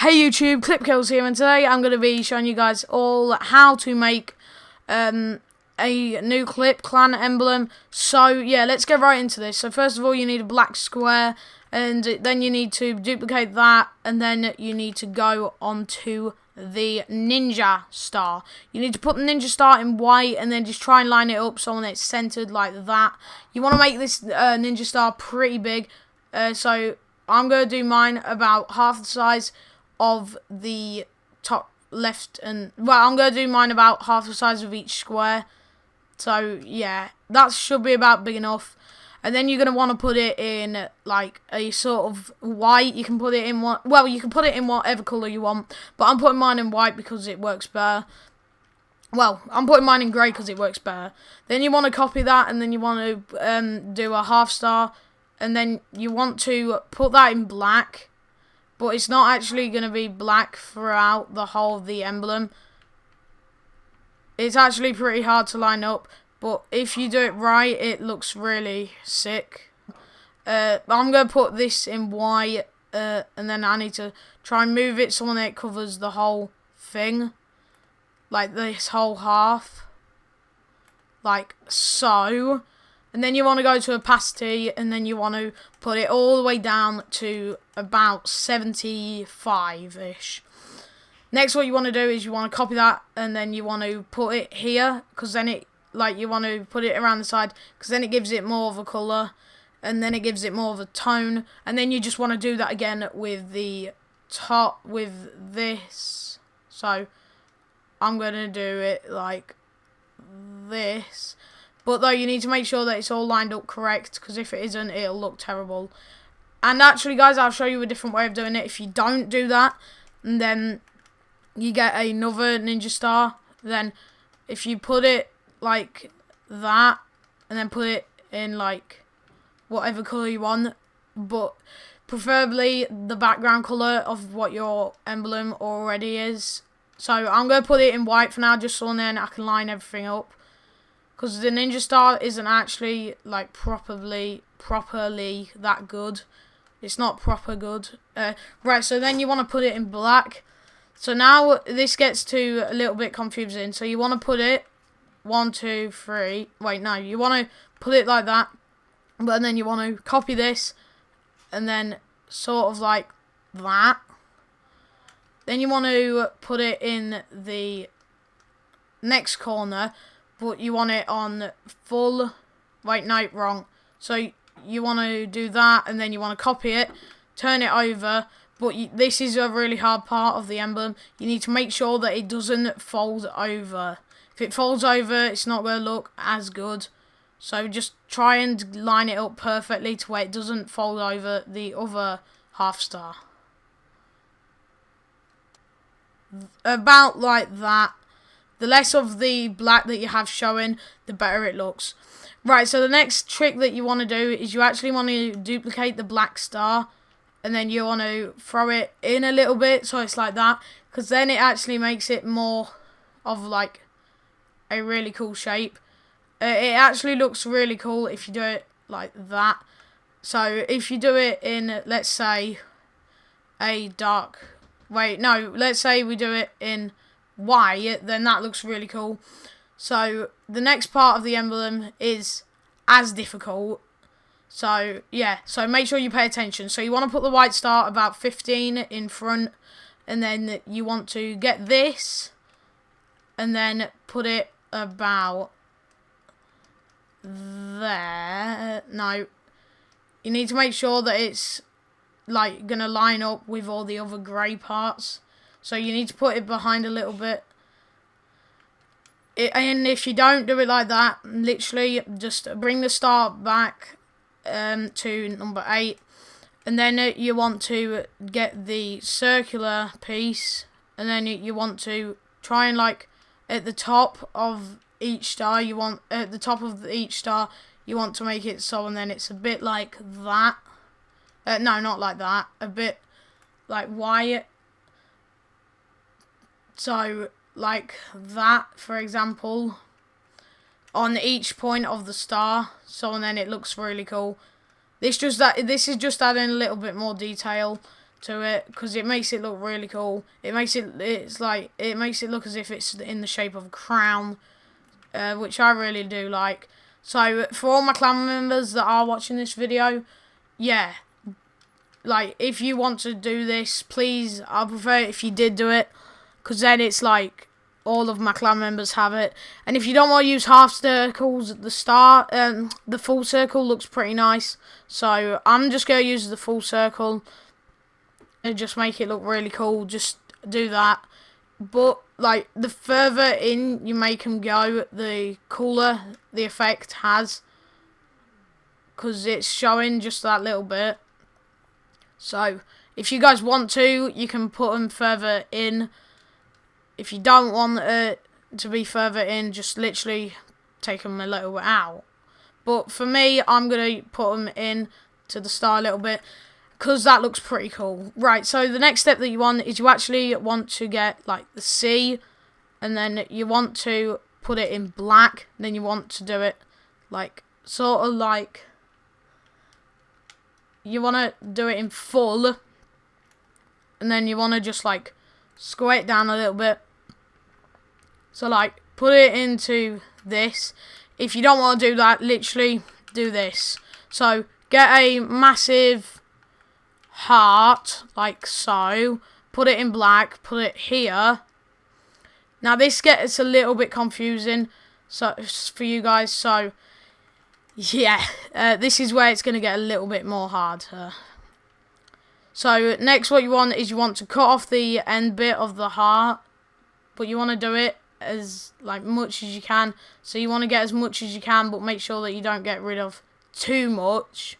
Hey YouTube, Clip Kills here, and today I'm going to be showing you guys all how to make a new clip clan emblem. So yeah, let's get right into this. So first of all, you need a black square, and then you need to duplicate that, and then you need to go onto the ninja star. You need to put the ninja star in white, and then just try and line it up so it's centered like that. You want to make this ninja star pretty big, so I'm going to do mine about half the size of the top left, and well, I'm going to do mine about half the size of each square. So yeah, that should be about big enough. And then you're going to want to put it in like a sort of white. You can put it in you can put it in whatever colour you want, but I'm putting mine in white because it works better. Well, I'm putting mine in grey because it works better. Then you want to copy that, and then you want to do a half star, and then you want to put that in black. But it's not actually going to be black throughout the whole of the emblem. It's actually pretty hard to line up, but if you do it right, it looks really sick. I'm going to put this in white, and then I need to try and move it so that it covers the whole thing. Like this whole half. Like so. And then you want to go to opacity, and then you want to put it all the way down to about 75-ish. Next, what you want to do is you want to copy that, and then you want to put it here, because then it, you want to put it around the side, because then it gives it more of a colour, and then it gives it more of a tone, and then you just want to do that again with the top, with this. So, I'm going to do it like this. But though, you need to make sure that it's all lined up correct, because if it isn't, it'll look terrible. And actually, guys, I'll show you a different way of doing it. If you don't do that, and then you get another ninja star, then if you put it like that, and then put it in like whatever colour you want, but preferably the background colour of what your emblem already is. So I'm going to put it in white for now, just so then I can line everything up. Because the ninja star isn't actually like properly that good. It's not proper good. Right, so then you want to put it in black. So now this gets to a little bit confusing. So you want to put it 1, 2, 3. Wait, no, you want to put it like that. But then you want to copy this, and then sort of like that. Then you want to put it in the next corner. But you want it on full. Wait, no, wrong. So you want to do that, and then you want to copy it, turn it over. But this is a really hard part of the emblem. You need to make sure that it doesn't fold over. If it folds over, it's not going to look as good. So just try and line it up perfectly to where it doesn't fold over the other half star. About like that. The less of the black that you have showing, the better it looks. Right, so the next trick that you want to do is you actually want to duplicate the black star, and then you want to throw it in a little bit so it's like that, because then it actually makes it more of like a really cool shape. It actually looks really cool if you do it like that. So if you do it in, let's say, let's say we do it in white, then that looks really cool. So the next part of the emblem is as difficult. So yeah, so make sure you pay attention. So you want to put the white star about 15 in front, and then you want to get this, and then put it about there. No, you need to make sure that it's like gonna line up with all the other grey parts. So you need to put it behind a little bit. And if you don't do it like that, literally just bring the star back to number 8. And then you want to get the circular piece. And then you want to try and like at the top of each star, you want to make it so, and then it's a bit like that. No, not like that. A bit like white. So, like that, for example, on each point of the star. So, and then it looks really cool. This is just adding a little bit more detail to it because it makes it look really cool. It makes it look as if it's in the shape of a crown, which I really do like. So for all my clan members that are watching this video, yeah, like if you want to do this, please, I prefer it if you did do it, because then it's like all of my clan members have it. And if you don't want to use half circles at the start, the full circle looks pretty nice. So I'm just going to use the full circle and just make it look really cool. Just do that. But like the further in you make them go, the cooler the effect has, because it's showing just that little bit. So if you guys want to, you can put them further in. If you don't want it to be further in, just literally take them a little bit out. But for me, I'm going to put them in to the start a little bit, because that looks pretty cool. Right, so the next step that you want is you actually want to get like the C, and then you want to put it in black. Then you want to do it like sort of like, you want to do it in full, and then you want to just like square it down a little bit. So like put it into this. If you don't want to do that, literally do this. So get a massive heart like so, put it in black, put it here. Now this gets a little bit confusing so for you guys, so yeah, this is where it's going to get a little bit more hard. So next what you want is you want to cut off the end bit of the heart, but you want to do it as like much as you can. So you want to get as much as you can, but make sure that you don't get rid of too much.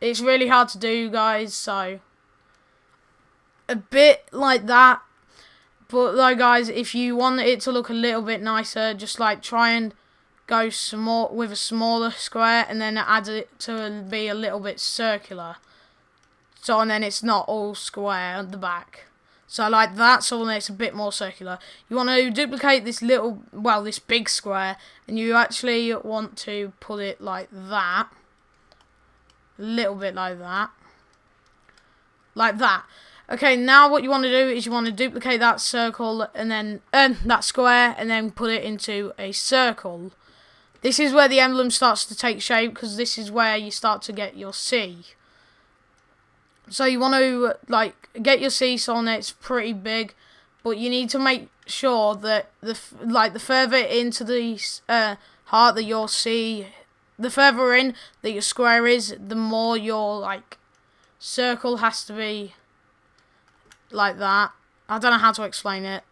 It's really hard to do, guys, so a bit like that. But though, guys, if you want it to look a little bit nicer, just like try and go some more with a smaller square, and then add it to be a little bit circular. So, and then it's not all square at the back. So like that, so then it's a bit more circular. You want to duplicate this little, well, this big square, and you actually want to put it like that. A little bit like that. Like that. Okay, now what you want to do is you want to duplicate that circle, and then that square, and then put it into a circle. This is where the emblem starts to take shape, because this is where you start to get your C. So you want to like get your C so on it's pretty big, but you need to make sure that the further into the heart that your C, the further in that your square is, the more your like circle has to be like that. I don't know how to explain it.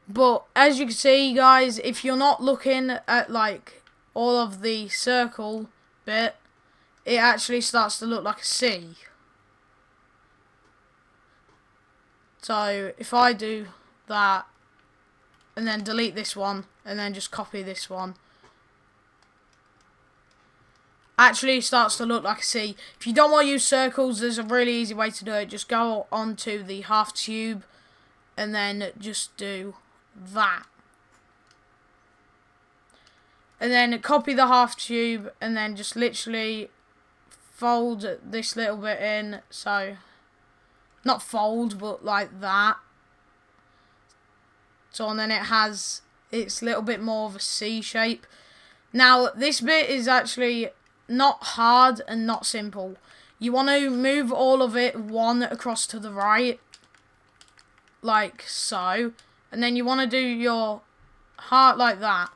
But as you can see, guys, if you're not looking at like all of the circle bit, it actually starts to look like a C. So if I do that and then delete this one and then just copy this one, actually starts to look like a C. If you don't want to use circles, there's a really easy way to do it. Just go onto the half tube and then just do that. And then copy the half tube and then just literally fold this little bit in. So, not fold, but like that. So, and then it has its little bit more of a C shape. Now, this bit is actually not hard and not simple. You want to move all of it one across to the right, like so. And then you want to do your heart like that.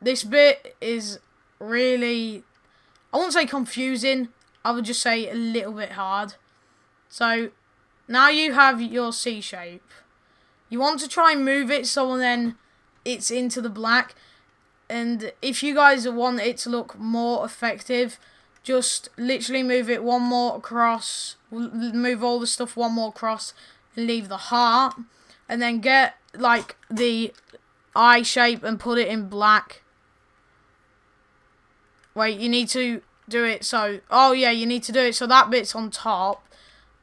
This bit is really, I won't say confusing, I would just say a little bit hard. So, now you have your C shape. You want to try and move it so then it's into the black. And if you guys want it to look more effective, just literally move it one more across, move all the stuff one more across, and leave the heart. And then get like the eye shape and put it in black. Wait, you need to do it so, oh yeah, you need to do it so that bit's on top.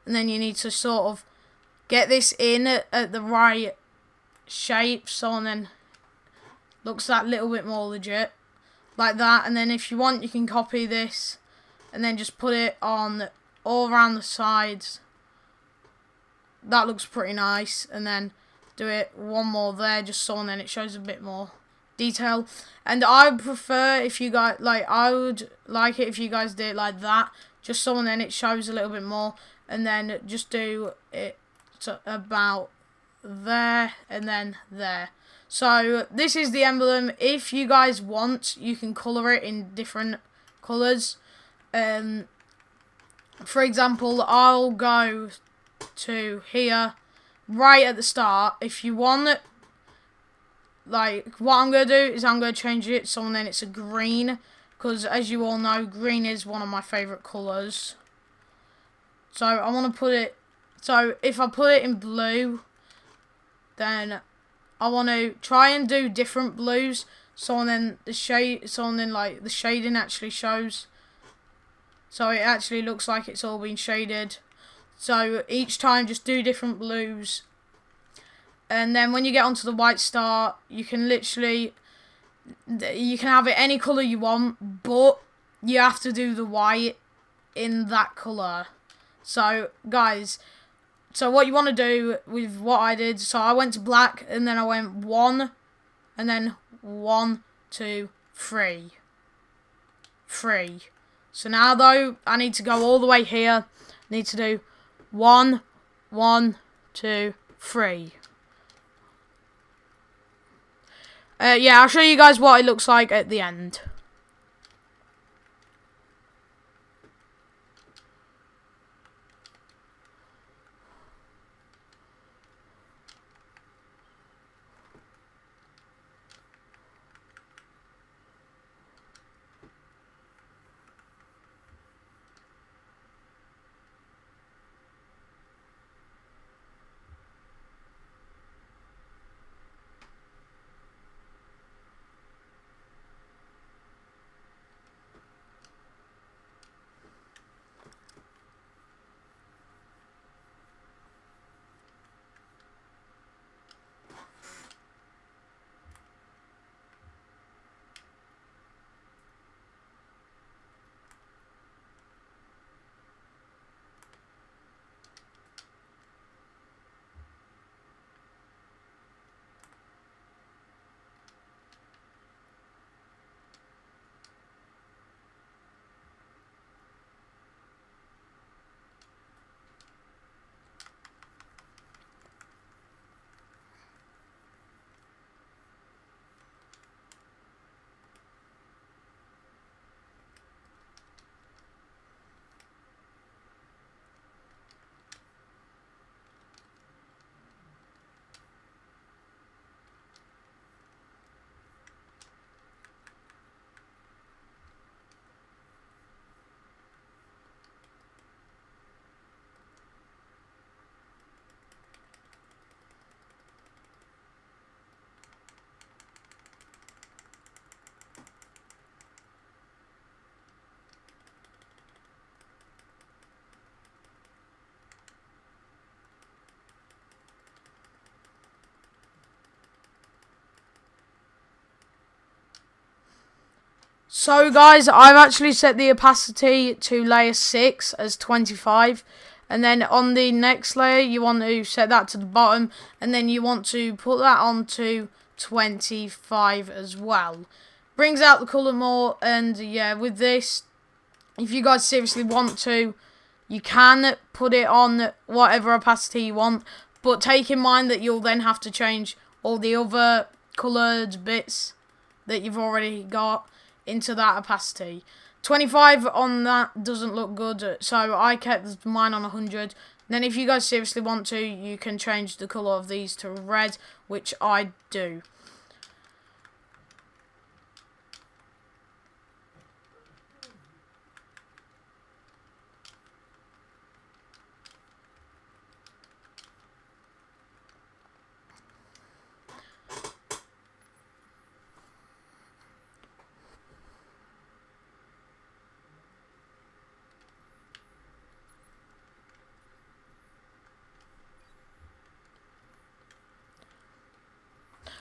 And then you need to sort of get this in at the right shape, so and then looks that little bit more legit. Like that. And then if you want, you can copy this and then just put it on all around the sides. That looks pretty nice. And then do it one more there, just so, and then it shows a bit more detail. And I prefer, if you guys like, I would like it if you guys did it like that, just so, and then it shows a little bit more. And then just do it to about there, and then there. So this is the emblem. If you guys want, you can colour it in different colours. For example, I'll go to here right at the start. If you want, like, what I'm going to do is I'm going to change it so then it's a green, because as you all know, green is one of my favourite colours. So I want to put it, so if I put it in blue, then I want to try and do different blues, so then the shade, so then like the shading actually shows, so it actually looks like it's all been shaded. So each time just do different blues, and then when you get onto the white star, you can literally, you can have it any colour you want, but you have to do the white in that colour. So guys, so what you want to do with what I did, so I went to black, and then I went 1, and then 1, 2, 3. 3. So now though, I need to go all the way here. I need to do 1, 1, 2, 3. Yeah, I'll show you guys what it looks like at the end. So guys, I've actually set the opacity to layer 6 as 25, and then on the next layer you want to set that to the bottom, and then you want to put that on to 25 as well. Brings out the colour more, and yeah, with this, if you guys seriously want to, you can put it on whatever opacity you want, but take in mind that you'll then have to change all the other coloured bits that you've already got into that opacity. 25 on that doesn't look good, so I kept mine on 100. Then if you guys seriously want to, you can change the colour of these to red, which I do.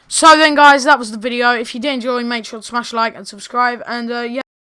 So then guys, that was the video. If you did enjoy, make sure to smash like and subscribe, and yeah.